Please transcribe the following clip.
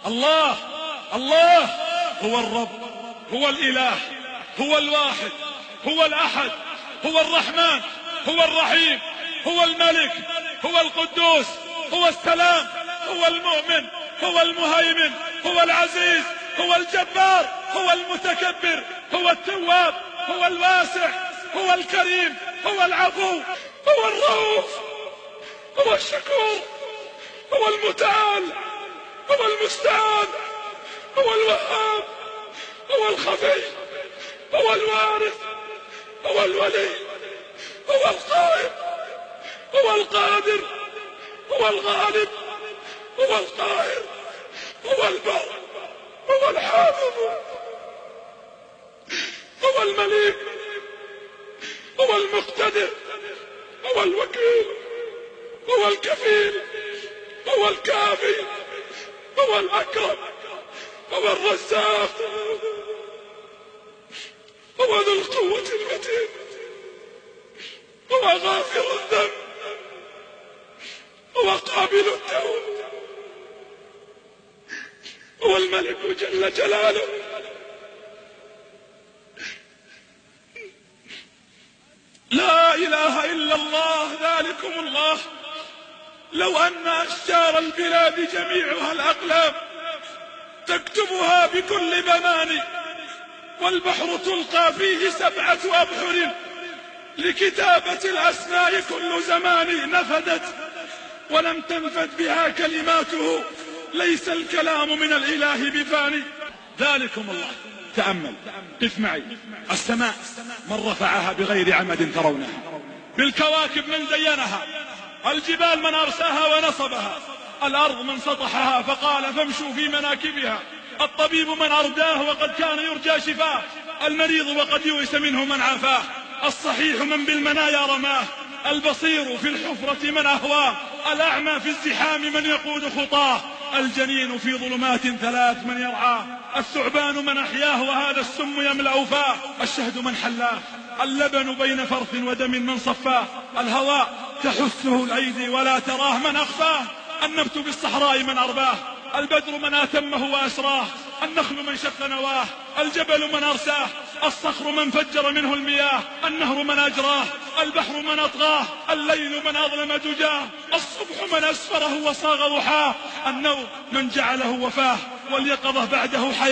الله الله هو الرب، هو الإله، هو الواحد، هو الأحد، هو الرحمن، هو الرحيم، هو الملك، هو القدوس، هو السلام، هو المؤمن، هو المهيمن، هو العزيز، هو الجبار، هو المتكبر، هو التواب، هو الواسع، هو الكريم، هو العفو، هو الرؤوف، هو الشكور، هو المتعال، هو المستعان، هو الوهاب، هو الخفي، هو الوارث، هو الولي، هو القائم، هو القادر، هو الغالب، هو القاهر، هو البر، هو الحافظ، هو المليك، هو المقتدر، هو الوكيل، هو الكفيل، هو الكافي، هو الأكرم، هو الرزاق، هو ذو القوة المتين، هو غافر الذنب، هو قابل التوب، هو الملك جل جلاله. لا إله إلا الله، ذلكم الله. لو أن أشجار البلاد جميعها الأقلام تكتبها بكل بماني، والبحر تلقى فيه 7 أبحر لكتابة الأسماء كل زمان نفدت ولم تنفد بها كلماته، ليس الكلام من الإله بفاني. ذلكم الله. تأمل، قف معي. السماء من رفعها بغير عمد ترونها، بالكواكب من زينها، الجبال من أرساها ونصبها، الأرض من سطحها فقال فامشوا في مناكبها، الطبيب من أرداه وقد كان يرجى شفاه، المريض وقد يؤس منه من عافاه، الصحيح من بالمنايا رماه، البصير في الحفرة من أهواه، الأعمى في الزحام من يقود خطاه، الجنين في ظلمات 3 من يرعاه، الثعبان من أحياه وهذا السم يملأ فاه، الشهد من حلاه، اللبن بين فرث ودم من صفاه، الهواء تحسه الأيدي ولا تراه من أخفاه، النبت بالصحراء من أرباه، البدر من آتمه وأسراه، النخل من شق نواه، الجبل من أرساه، الصخر من فجر منه المياه، النهر من أجراه، البحر من أطغاه، الليل من أظلم دجاه، الصبح من أسفره وصاغ ضحاه، النوم من جعله وفاه، واليقظة بعده حياة.